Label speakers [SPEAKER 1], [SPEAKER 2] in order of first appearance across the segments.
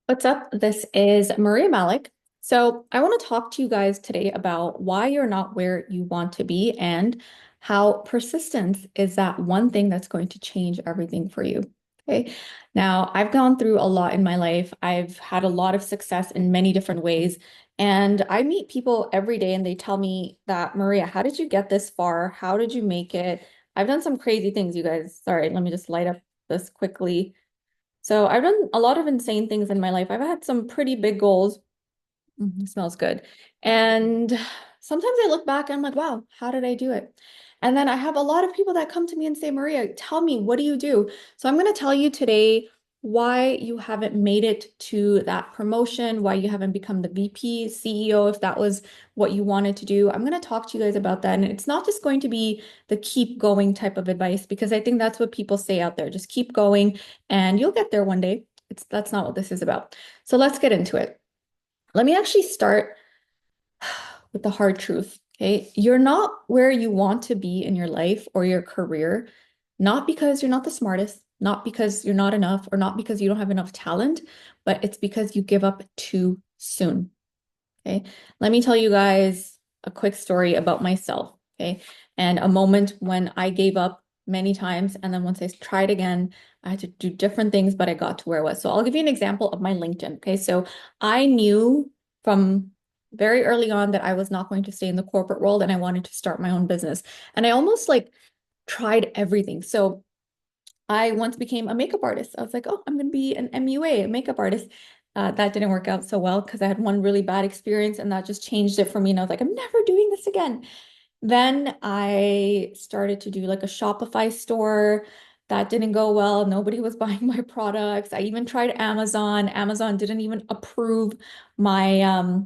[SPEAKER 1] What's up? This is Maria Malik. So, I want to talk to you guys today about why you're not where you want to be and how persistence is that one thing that's going to change everything for you. Okay. Now, I've gone through a lot in my life. I've had a lot of success in many different ways. And I meet people every day and they tell me that, Maria, how did you get this far? How did you make it? I've done some crazy things, you guys. Sorry, let me just light up this quickly. So I've done a lot of insane things in my life. I've had some pretty big goals. Smells good. And sometimes I look back and I'm like, wow, how did I do it? And then I have a lot of people that come to me and say, Maria, tell me, what do you do? So I'm going to tell you today why you haven't made it to that promotion, why you haven't become the VP, CEO, if that was what you wanted to do. I'm going to talk to you guys about that. And it's not just going to be the keep going type of advice, because I think that's what people say out there. Just keep going and you'll get there one day. That's not what this is about. So let's get into it. Let me actually start with the hard truth. Okay. You're not where you want to be in your life or your career, not because you're not the smartest, not because you're not enough, or not because you don't have enough talent, but it's because you give up too soon. Okay. Let me tell you guys a quick story about myself. Okay. And a moment when I gave up many times. And then once I tried again, I had to do different things, but I got to where I was. So I'll give you an example of my LinkedIn. Okay. So I knew from very early on that I was not going to stay in the corporate world and I wanted to start my own business. And I almost like tried everything. So I once became a makeup artist. I was like, oh, I'm going to be an MUA, a makeup artist. That didn't work out so well because I had one really bad experience and that just changed it for me. And I was like, I'm never doing this again. Then I started to do like a Shopify store. That didn't go well. Nobody was buying my products. I even tried Amazon. Amazon didn't even approve my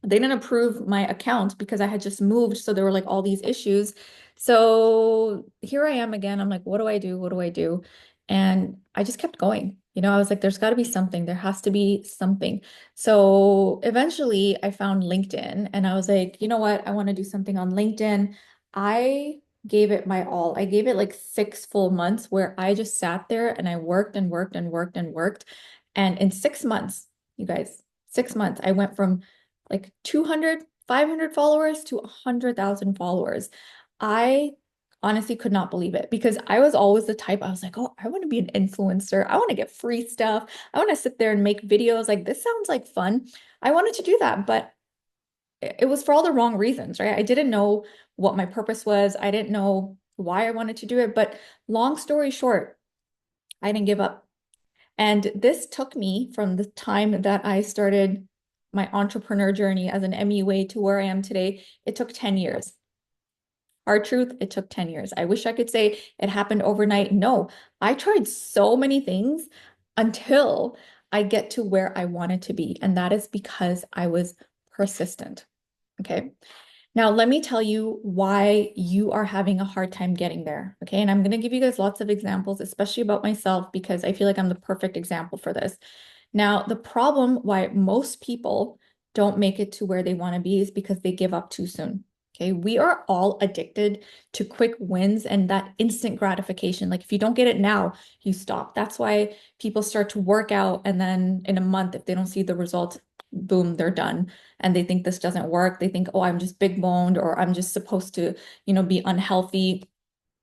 [SPEAKER 1] they didn't approve my account because I had just moved. So there were like all these issues. So here I am again. I'm like, what do I do? What do I do? And I just kept going. I was like, there's got to be something. There has to be something. So eventually I found LinkedIn and I was like, you know what? I want to do something on LinkedIn. I gave it my all. I gave it like 6 full months where I just sat there and I worked and worked and worked and worked. And in 6 months, you guys, 6 months, I went from like 200, 500 followers to 100,000 followers. I honestly could not believe it because I was always the type, I was like, oh, I want to be an influencer. I want to get free stuff. I want to sit there and make videos. Like, this sounds like fun. I wanted to do that, but it was for all the wrong reasons, right? I didn't know what my purpose was. I didn't know why I wanted to do it. But long story short, I didn't give up. And this took me from the time that I started my entrepreneur journey as an MUA to where I am today. It took 10 years. Hard truth, it took 10 years. I wish I could say it happened overnight. No, I tried so many things until I get to where I wanted to be. And that is because I was persistent. Okay. Now, let me tell you why you are having a hard time getting there. Okay. And I'm going to give you guys lots of examples, especially about myself, because I feel like I'm the perfect example for this. Now, the problem why most people don't make it to where they want to be is because they give up too soon. Okay. We are all addicted to quick wins and that instant gratification. Like if you don't get it now, you stop. That's why people start to work out. And then in a month, if they don't see the results, boom, they're done and they think this doesn't work. They think, oh, I'm just big boned or I'm just supposed to, be unhealthy.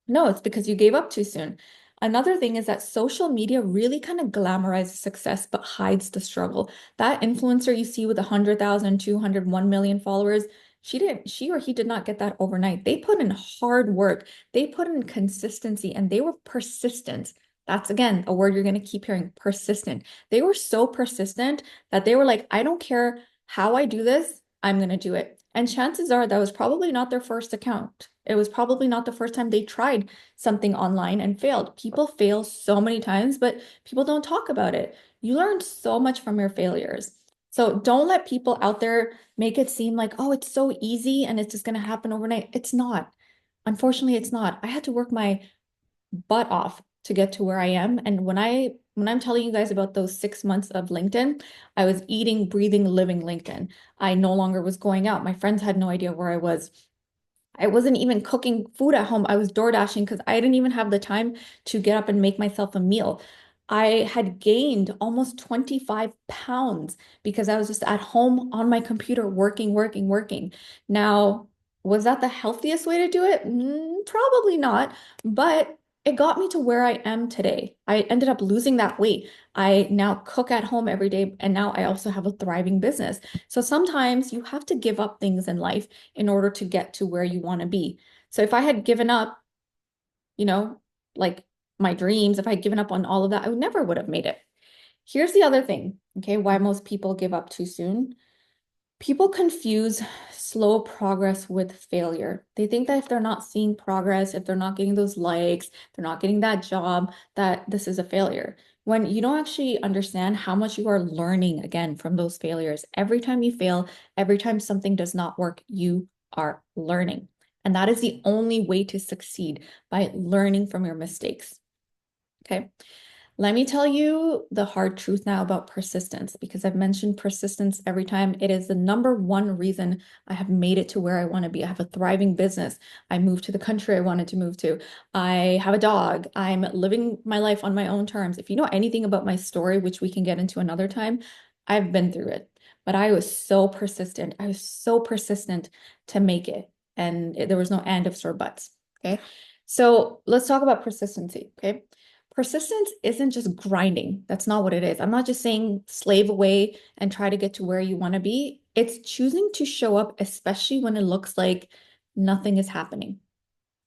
[SPEAKER 1] No, it's because you gave up too soon. Another thing is that social media really kind of glamorizes success but hides the struggle. That influencer you see with 100,000, 200, 1 million followers, she or he did not get that overnight. They put in hard work, they put in consistency, and they were persistent. That's again a word you're going to keep hearing, persistent. They were so persistent that they were like, I don't care how I do this, I'm going to do it. And chances are that was probably not their first account. It was probably not the first time they tried something online and failed. People fail so many times, but people don't talk about it. You learn so much from your failures. So don't let people out there make it seem like, oh, it's so easy and it's just going to happen overnight. It's not. Unfortunately, it's not. I had to work my butt off to get to where I am. And when I'm telling you guys about those 6 months of LinkedIn, I was eating, breathing, living LinkedIn. I no longer was going out. My friends had no idea where I was. I wasn't even cooking food at home. I was door dashing because I didn't even have the time to get up and make myself a meal. I had gained almost 25 pounds because I was just at home on my computer working, working, working. Now, was that the healthiest way to do it? Probably not, but it got me to where I am today. I ended up losing that weight. I now cook at home every day, and now I also have a thriving business. So sometimes you have to give up things in life in order to get to where you want to be. So if I had given up, you know, like my dreams, if I'd given up on all of that, I would never would have made it. Here's the other thing, okay, why most people give up too soon. People confuse slow progress with failure. They think that if they're not seeing progress, if they're not getting those likes, they're not getting that job, that this is a failure. When you don't actually understand how much you are learning again from those failures. Every time you fail, every time something does not work, you are learning. And that is the only way to succeed, by learning from your mistakes. Okay. Let me tell you the hard truth now about persistence, because I've mentioned persistence every time. It is the number one reason I have made it to where I want to be. I have a thriving business. I moved to the country I wanted to move to. I have a dog. I'm living my life on my own terms. If you know anything about my story, which we can get into another time, I've been through it. But I was so persistent. I was so persistent to make it. And there was no and ifs or buts. Okay. So let's talk about persistency. Okay. Persistence isn't just grinding. That's not what it is. I'm not just saying slave away and try to get to where you want to be. It's choosing to show up, especially when it looks like nothing is happening.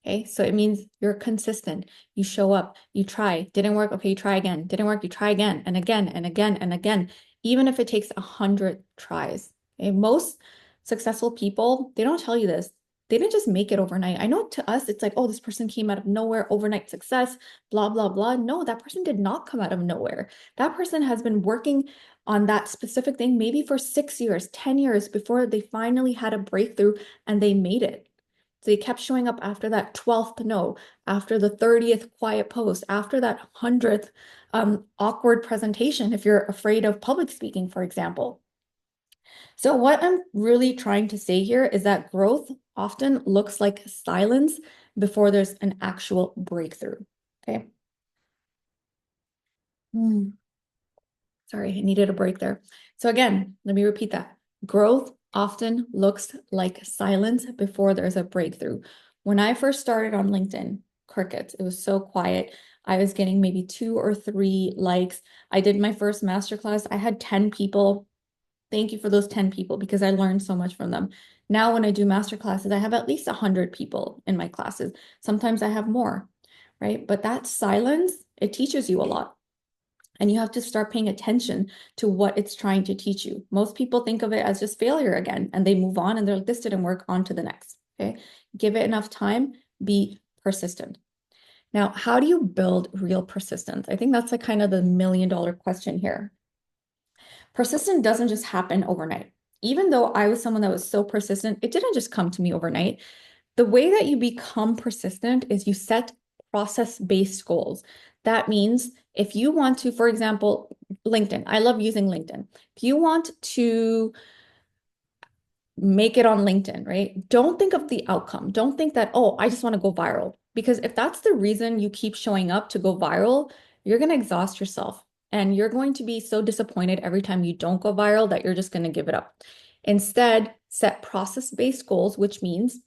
[SPEAKER 1] Okay. So it means you're consistent. You show up, you try, didn't work. Okay. You try again. Didn't work. You try again and again and again and again, even if it takes 100 tries. Okay. Most successful people, they don't tell you this. They didn't just make it overnight. I know to us, it's like, oh, this person came out of nowhere, overnight success, blah, blah, blah. No, that person did not come out of nowhere. That person has been working on that specific thing maybe for 6 years, 10 years before they finally had a breakthrough and they made it. So they kept showing up after that 12th no, after the 30th quiet post, after that 100th awkward presentation, if you're afraid of public speaking, for example. So what I'm really trying to say here is that growth often looks like silence before there's an actual breakthrough. Okay. Hmm. Sorry, I needed a break there. So again, let me repeat that. Growth often looks like silence before there's a breakthrough. When I first started on LinkedIn, crickets, it was so quiet. I was getting maybe 2 or 3 likes. I did my first masterclass. I had 10 people. Thank you for those 10 people because I learned so much from them. Now, when I do masterclasses, I have at least 100 people in my classes. Sometimes I have more, right? But that silence, it teaches you a lot. And you have to start paying attention to what it's trying to teach you. Most people think of it as just failure again, and they move on and they're like, this didn't work, on to the next. Okay. Give it enough time, be persistent. Now, how do you build real persistence? I think that's like kind of the $1 million question here. Persistence doesn't just happen overnight. Even though I was someone that was so persistent, it didn't just come to me overnight. The way that you become persistent is you set process-based goals. That means if you want to, for example, LinkedIn, I love using LinkedIn. If you want to make it on LinkedIn, right? Don't think of the outcome. Don't think that, oh, I just want to go viral. Because if that's the reason you keep showing up to go viral, you're going to exhaust yourself. And you're going to be so disappointed every time you don't go viral that you're just going to give it up. Instead, set process-based goals, which means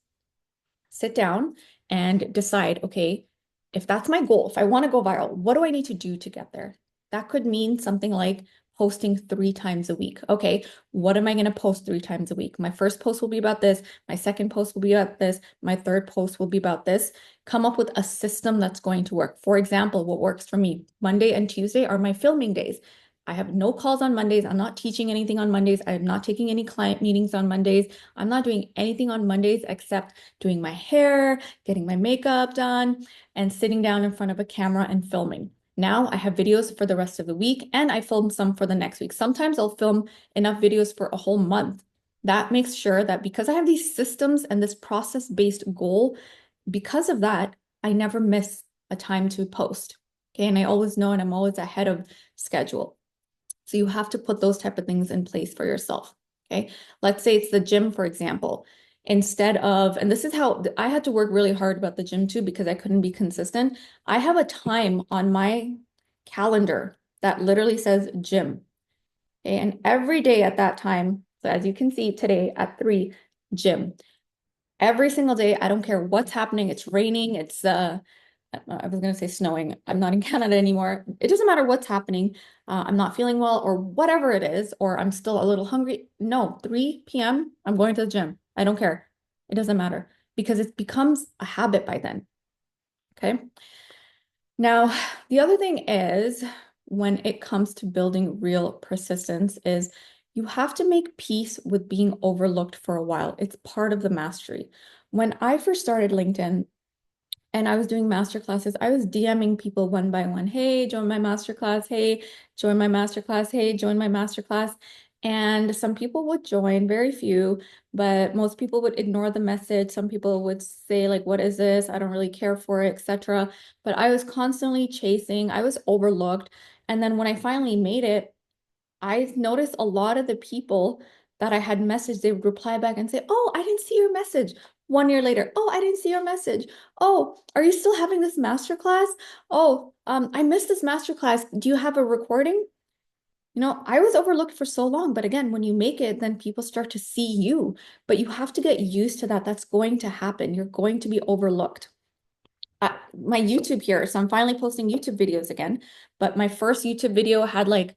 [SPEAKER 1] sit down and decide, okay, if that's my goal, if I want to go viral, what do I need to do to get there? That could mean something like posting 3 times a week. Okay, what am I going to post 3 times a week? My first post will be about this. My second post will be about this. My third post will be about this. Come up with a system that's going to work. For example, what works for me, Monday and Tuesday are my filming days. I have no calls on Mondays. I'm not teaching anything on Mondays. I'm not taking any client meetings on Mondays. I'm not doing anything on Mondays except doing my hair, getting my makeup done, and sitting down in front of a camera and filming. Now I have videos for the rest of the week and I film some for the next week. Sometimes I'll film enough videos for a whole month. That makes sure that because I have these systems and this process-based goal, because of that, I never miss a time to post. Okay. And I always know and I'm always ahead of schedule. So you have to put those type of things in place for yourself. Okay. Let's say it's the gym, for example. Instead of, and this is how I had to work really hard about the gym too, because I couldn't be consistent. I have a time on my calendar that literally says gym. Okay, and every day at that time, so as you can see today at 3, gym. Every single day, I don't care what's happening. It's raining, it's I was gonna say snowing. I'm not in Canada anymore. It doesn't matter what's happening. I'm not feeling well or whatever it is, or I'm still a little hungry. No, 3 p.m., I'm going to the gym. I don't care. It doesn't matter because it becomes a habit by then. Okay. Now, the other thing is when it comes to building real persistence is you have to make peace with being overlooked for a while. It's part of the mastery. When I first started LinkedIn, and I was doing master classes. I was DMing people one by one. Hey, join my master class. Hey, join my master class. Hey, join my master class. And some people would join, very few, but most people would ignore the message. Some people would say, like, what is this? I don't really care for it, etc. But I was constantly chasing, I was overlooked. And then when I finally made it, I noticed a lot of the people that I had messaged, they would reply back and say, oh, I didn't see your message. 1 year later, oh, I didn't see your message. Oh, are you still having this master class? Oh, I missed this master class. Do you have a recording? I was overlooked for so long, but again, when you make it, then people start to see you. But you have to get used to that. That's going to happen. You're going to be overlooked. My YouTube here, so I'm finally posting YouTube videos again, but my first YouTube video had like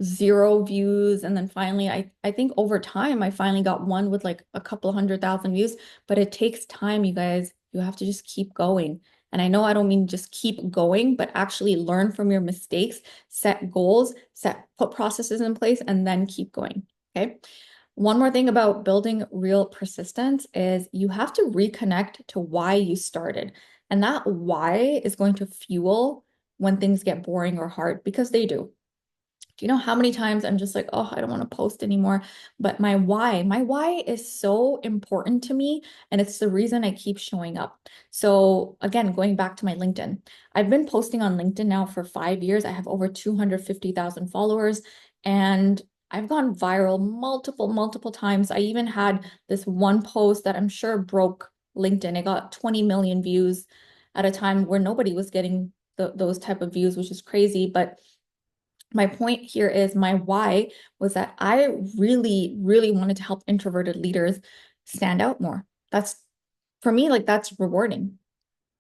[SPEAKER 1] 0 views, and then finally I think over time I finally got one with like a couple 100,000 views, but it takes time, you guys. You have to just keep going. And I know I don't mean just keep going, but actually learn from your mistakes, set goals, put processes in place, and then keep going. Okay. One more thing about building real persistence is you have to reconnect to why you started. And that why is going to fuel when things get boring or hard, because they do. Do you know how many times I'm just like, oh, I don't want to post anymore? But my why is so important to me. And it's the reason I keep showing up. So again, going back to my LinkedIn, I've been posting on LinkedIn now for 5 years. I have over 250,000 followers, and I've gone viral multiple times. I even had this one post that I'm sure broke LinkedIn. It got 20 million views at a time where nobody was getting those type of views, which is crazy. But my point here is my why was that I really wanted to help introverted leaders stand out more. That's for me, like that's rewarding.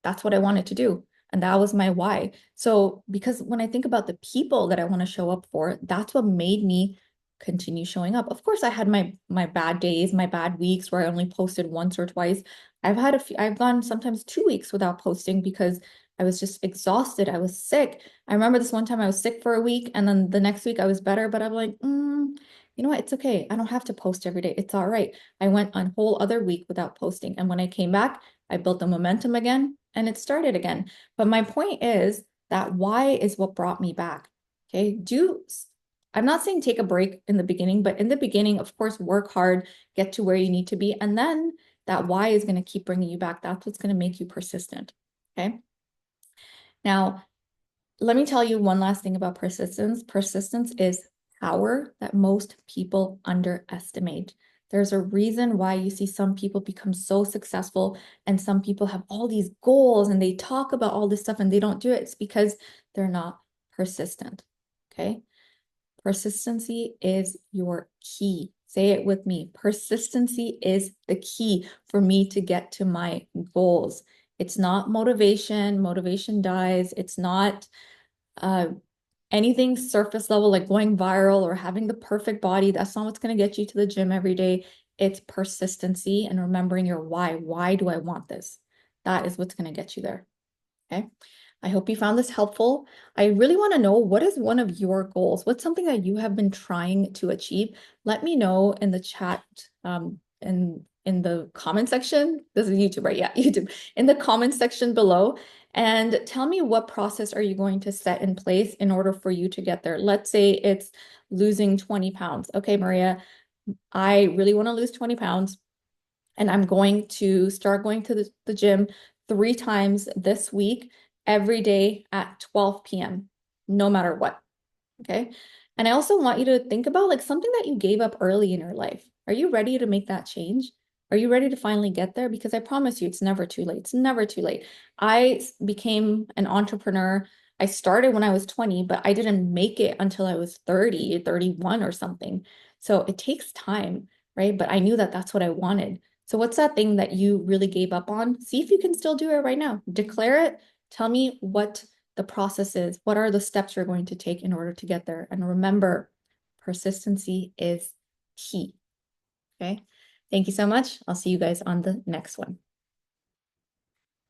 [SPEAKER 1] That's what I wanted to do. And that was my why. So, because when I think about the people that I want to show up for, that's what made me continue showing up. Of course, I had my bad days, my bad weeks where I only posted once or twice. I've gone sometimes 2 weeks without posting because I was just exhausted. I was sick. I remember this one time I was sick for a week, and then the next week I was better, but I'm like, you know what? It's okay. I don't have to post every day. It's all right. I went a whole other week without posting. And when I came back, I built the momentum again and it started again. But my point is that why is what brought me back. Okay. I'm not saying take a break in the beginning, but in the beginning, of course, work hard, get to where you need to be. And then that why is going to keep bringing you back. That's what's going to make you persistent. Okay. Now, let me tell you one last thing about persistence. Persistence is power that most people underestimate. There's a reason why you see some people become so successful and some people have all these goals and they talk about all this stuff and they don't do it. It's because they're not persistent. Okay. Persistency is your key. Say it with me. Persistency is the key for me to get to my goals. It's not motivation. Motivation dies. It's not uh, anything surface level, like going viral or having the perfect body. That's not what's going to get you to the gym every day. It's persistency and remembering your why. Why do I want this? That is what's going to get you there. Okay. I hope you found this helpful. I really want to know, what is one of your goals? What's something that you have been trying to achieve? Let me know in the chat, in the comment section. This is YouTube, right? Yeah, YouTube. In the comment section below. And tell me, what process are you going to set in place in order for you to get there? Let's say it's losing 20 pounds. Okay, Maria, I really want to lose 20 pounds. And I'm going to start going to the gym 3 times this week, every day at 12 p.m., no matter what. Okay. And I also want you to think about like something that you gave up early in your life. Are you ready to make that change? Are you ready to finally get there? Because I promise you, it's never too late. It's never too late. I became an entrepreneur I started when I was 20, but I didn't make it until I was 30, 31 or something. So it takes time, right? But I knew that that's what I wanted. So what's that thing that you really gave up on? See if you can still do it right now. Declare it. Tell me what the process is. What are the steps you're going to take in order to get there? And remember, persistency is key. Okay. Thank you so much. I'll see you guys on the next one.